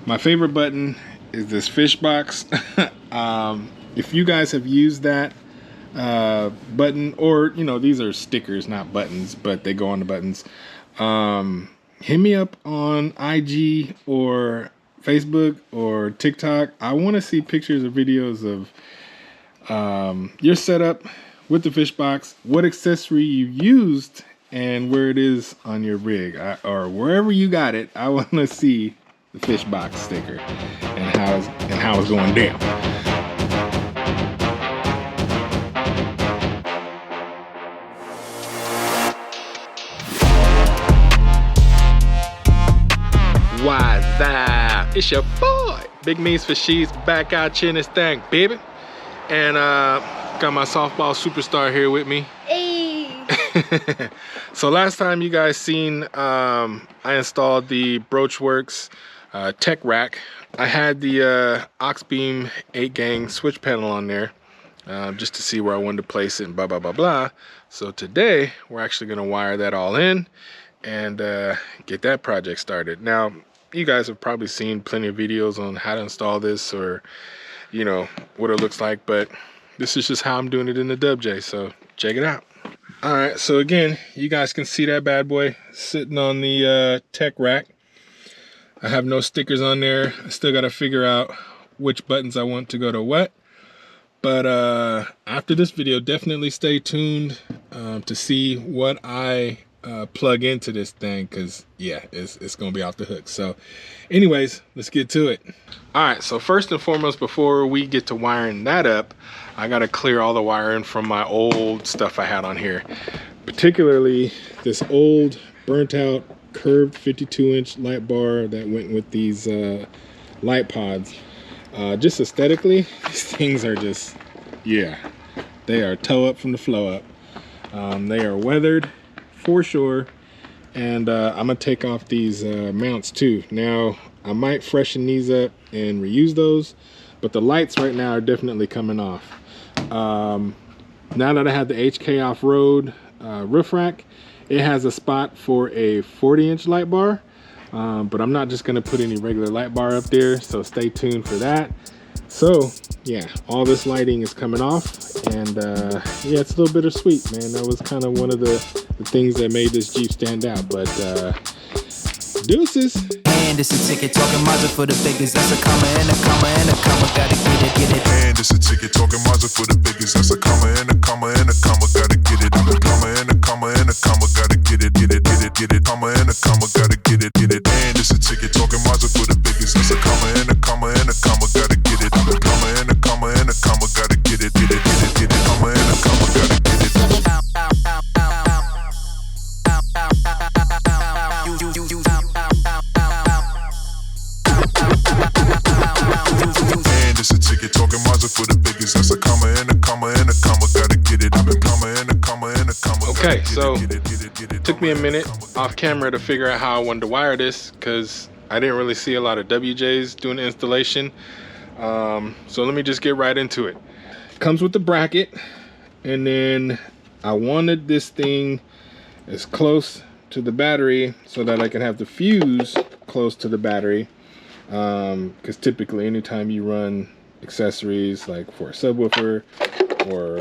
My favorite button is this fish box. If you guys have used that button, or you know, these are stickers, not buttons, but they go on the buttons. Hit me up on IG or Facebook or TikTok. I want to see pictures or videos of your setup with the fish box, what accessory you used, and where it is on your rig, or wherever you got it. I want to see the fish box sticker and how it's going down. Why that? It's your boy, Big Me's for She's back out chin this thing, baby. And got my softball superstar here with me. Hey. So last time you guys seen, I installed the BroachWorx tech rack. I had the AuxBeam 8-gang switch panel on there just to see where I wanted to place it and blah, blah, blah, blah. So today we're actually gonna wire that all in and get that project started. Now, you guys have probably seen plenty of videos on how to install this, or you know what it looks like, but this is just how I'm doing it in the WJ, so check it out. All right, so again, you guys can see that bad boy sitting on the tech rack. I have no stickers on there. I still got to figure out which buttons I want to go to what. But after this video, definitely stay tuned to see what I plug into this thing, because yeah, it's gonna be off the hook. So anyways, let's get to it. All right, so first and foremost, before we get to wiring that up, I gotta clear all the wiring from my old stuff I had on here, particularly this old burnt out curved 52-inch light bar that went with these light pods. Just aesthetically, these things are just, yeah, they are toe up from the flow up. They are weathered for sure, and I'm gonna take off these mounts too. Now I might freshen these up and reuse those, but the lights right now are definitely coming off. Now that I have the HK off-road roof rack, it has a spot for a 40-inch light bar, but I'm not just gonna put any regular light bar up there, so stay tuned for that. So yeah, all this lighting is coming off, and yeah, it's a little bittersweet, man. That was kind of one of the things that made this Jeep stand out, but deuces. And it's a ticket talking Mazda for the biggest. That's a comma and a comma and a comma. Gotta get it. And it's a ticket talking Mazda for the biggest. That's a comma and a comma and a comma. Gotta get it. A comma and a comma and a comma. Gotta get it. Comma and a comma. Gotta get it. And it's a ticket talking Mazda for the biggest. That's a comma and a comma and a comma. Gotta get it. A comma and a comma and a comma. Gotta get it. Comma and a comma. Gotta get it. And it's a ticket talking Mazda for the biggest. That's a comma and a comma and a comma. Gotta get it. A comma and a comma and a comma. Okay, so it took me a minute off camera to figure out how I wanted to wire this, because I didn't really see a lot of WJs doing the installation. So let me just get right into it. It comes with the bracket, and then I wanted this thing as close to the battery so that I can have the fuse close to the battery, because typically anytime you run accessories like for a subwoofer or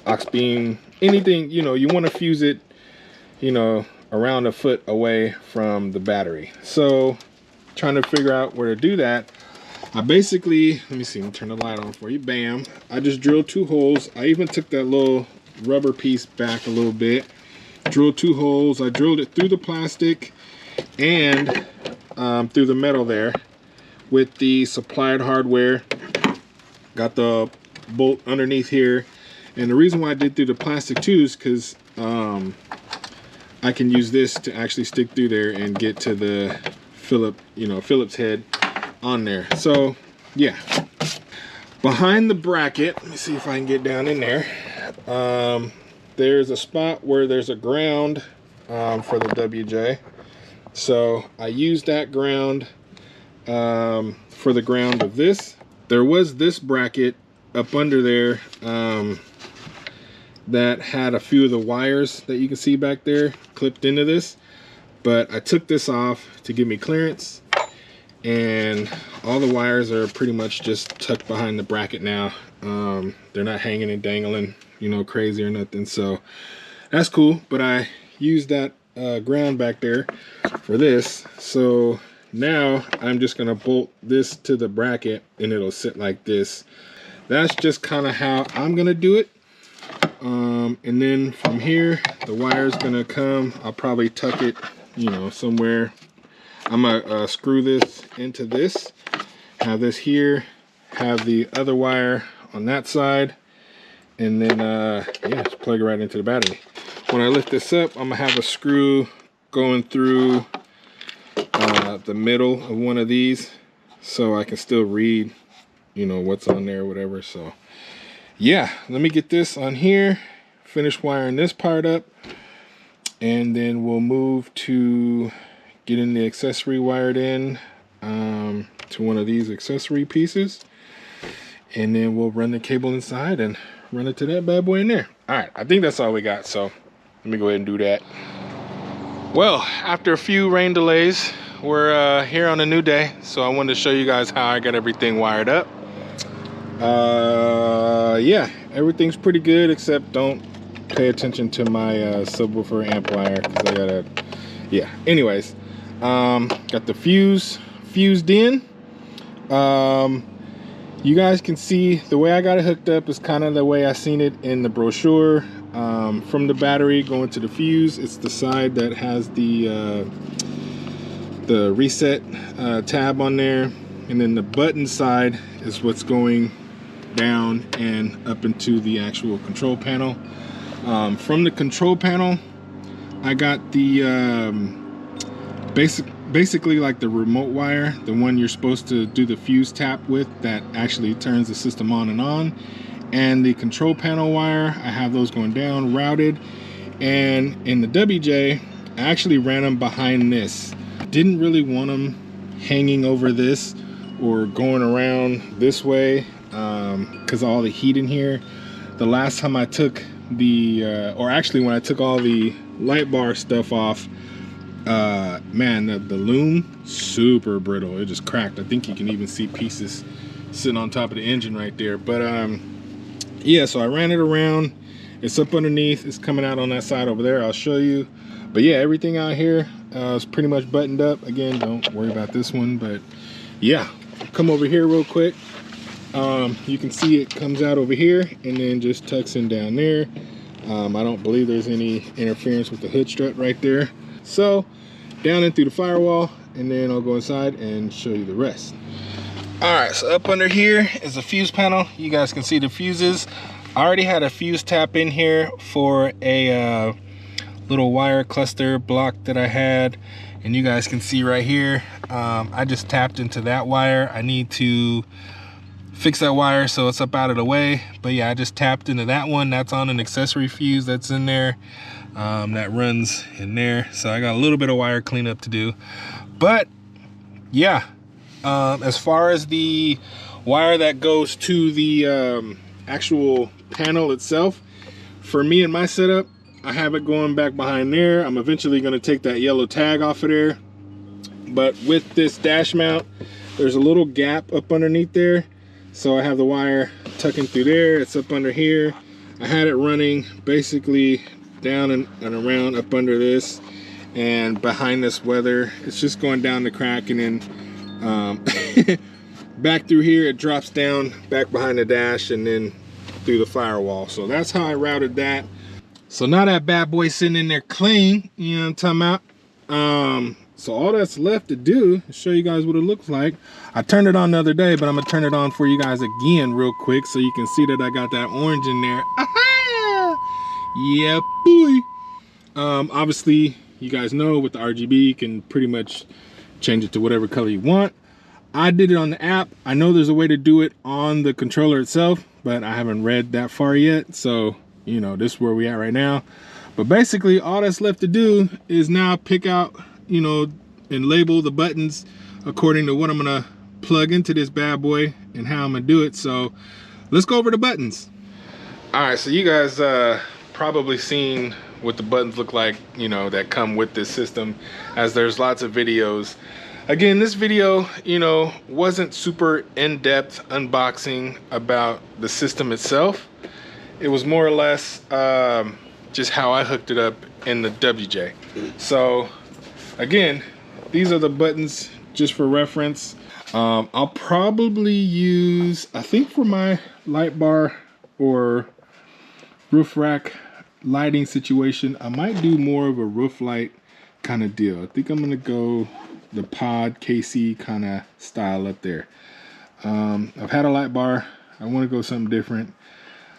AuxBeam, anything, you know, you want to fuse it, you know, around a foot away from the battery. So trying to figure out where to do that, I basically, let me see, let me turn the light on for you. Bam, I just drilled 2 holes. I even took that little rubber piece back a little bit, drilled 2 holes. I drilled it through the plastic and through the metal there with the supplied hardware. Got the bolt underneath here, and the reason why I did through the plastic too is because I can use this to actually stick through there and get to the Phillips head on there. So yeah, behind the bracket, let me see if I can get down in there. There's a spot where there's a ground for the WJ, so I used that ground for the ground of this. There was this bracket up under there that had a few of the wires that you can see back there clipped into this, but I took this off to give me clearance, and all the wires are pretty much just tucked behind the bracket now. They're not hanging and dangling, you know, crazy or nothing, so that's cool. But I used that ground back there for this, so now I'm just gonna bolt this to the bracket and it'll sit like this. That's just kind of how I'm gonna do it. And then from here the wire's gonna come. I'll probably tuck it, you know, somewhere. I'm gonna screw this into this, have this here, have the other wire on that side, and then yeah, just plug it right into the battery. When I lift this up, I'm gonna have a screw going through the middle of one of these so I can still read, you know, what's on there or whatever. So yeah, let me get this on here, finish wiring this part up, and then we'll move to getting the accessory wired in to one of these accessory pieces, and then we'll run the cable inside and run it to that bad boy in there. All right, I think that's all we got, so let me go ahead and do that. Well, after a few rain delays, we're here on a new day, so I wanted to show you guys how I got everything wired up. Yeah, everything's pretty good, except don't pay attention to my subwoofer amplifier, because I gotta, yeah, anyways. Got the fused in. You guys can see the way I got it hooked up is kind of the way I seen it in the brochure. From the battery going to the fuse, it's the side that has the reset tab on there, and then the button side is what's going down and up into the actual control panel. From the control panel, I got the basically like the remote wire, the one you're supposed to do the fuse tap with, that actually turns the system on and on, and the control panel wire, I have those going down, routed. And in the WJ, I actually ran them behind this. Didn't really want them hanging over this or going around this way because of all the heat in here. The last time I took the or actually when I took all the light bar stuff off, man, the loom, super brittle. It just cracked. I think you can even see pieces sitting on top of the engine right there. But yeah, so I ran it around. It's up underneath. It's coming out on that side over there. I'll show you. But yeah, everything out here is pretty much buttoned up. Again, don't worry about this one. But yeah, come over here real quick. You can see it comes out over here and then just tucks in down there. I don't believe there's any interference with the hood strut right there. So down in through the firewall, and then I'll go inside and show you the rest. All right, so up under here is a fuse panel. You guys can see the fuses. I already had a fuse tap in here for a little wire cluster block that I had, and you guys can see right here, I just tapped into that wire. I need to fix that wire so it's up out of the way, but yeah, I just tapped into that one. That's on an accessory fuse that's in there, that runs in there. So I got a little bit of wire cleanup to do, but yeah, as far as the wire that goes to the actual panel itself, for me and my setup, I have it going back behind there. I'm eventually going to take that yellow tag off of there, but with this dash mount, there's a little gap up underneath there, so I have the wire tucking through there. It's up under here. I had it running basically down and around up under this and behind this weather. It's just going down the crack, and then back through here it drops down back behind the dash and then through the firewall. So that's how I routed that. So now that bad boy sitting in there clean, you know what I'm talking about. So all that's left to do is show you guys what it looks like. I turned it on the other day, but I'm gonna turn it on for you guys again real quick so you can see that I got that orange in there. Aha! Yeah, boy. Obviously, you guys know with the RGB, you can pretty much change it to whatever color you want. I did it on the app. I know there's a way to do it on the controller itself, but I haven't read that far yet. So, you know, this is where we at right now. But basically, all that's left to do is now pick out, you know, and label the buttons according to what I'm gonna plug into this bad boy and how I'm gonna do it. So let's go over the buttons. All right, so you guys probably seen what the buttons look like, you know, that come with this system, as there's lots of videos. Again, this video, you know, wasn't super in-depth unboxing about the system itself. It was more or less just how I hooked it up in the WJ. So again, these are the buttons just for reference. I'll probably use, I think for my light bar or roof rack lighting situation, I might do more of a roof light kind of deal. I think I'm gonna go the pod KC kind of style up there. I've had a light bar. I want to go something different.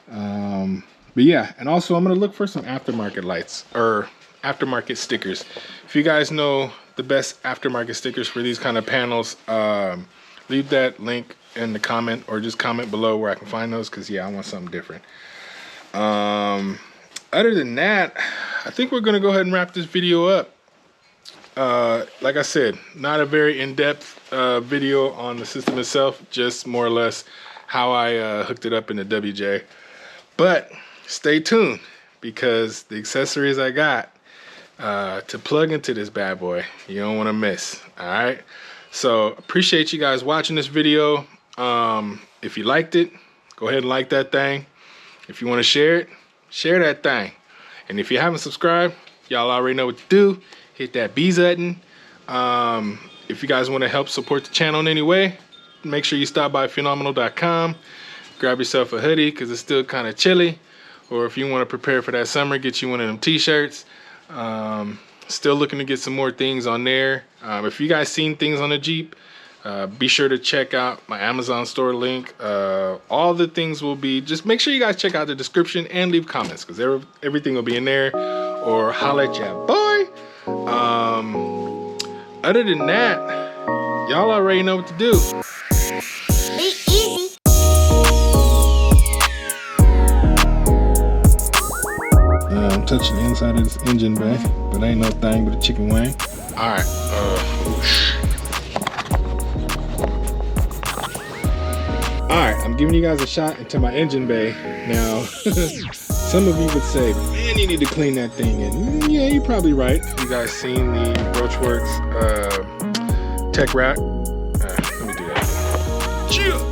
But yeah, and also I'm gonna look for some aftermarket lights or aftermarket stickers. If you guys know the best aftermarket stickers for these kind of panels, leave that link in the comment or just comment below where I can find those, because yeah, I want something different. Other than that, I think we're gonna go ahead and wrap this video up. Like I said, not a very in-depth video on the system itself, just more or less how I hooked it up in the WJ. But stay tuned, because the accessories I got to plug into this bad boy, you don't want to miss. All right, so appreciate you guys watching this video. If you liked it, go ahead and like that thing. If you want to share it, share that thing. And if you haven't subscribed, y'all already know what to do. Hit that B button. If you guys want to help support the channel in any way, make sure you stop by Fuelnomenal.com. Grab yourself a hoodie because it's still kind of chilly. Or if you want to prepare for that summer, get you one of them t-shirts. Still looking to get some more things on there. If you guys seen things on the Jeep, be sure to check out my Amazon store link. All the things will be, just make sure you guys check out the description and leave comments, because everything will be in there. Or holla at ya boy. Other than that, y'all already know what to do. Be easy. I'm touching the inside of this engine bay, but ain't no thing but a chicken wing. All right. All right, I'm giving you guys a shot into my engine bay. Now, some of you would say, man, you need to clean that thing. And yeah, you're probably right. You guys seen the BroachWorx Tech Rack? Let me do that. Chill.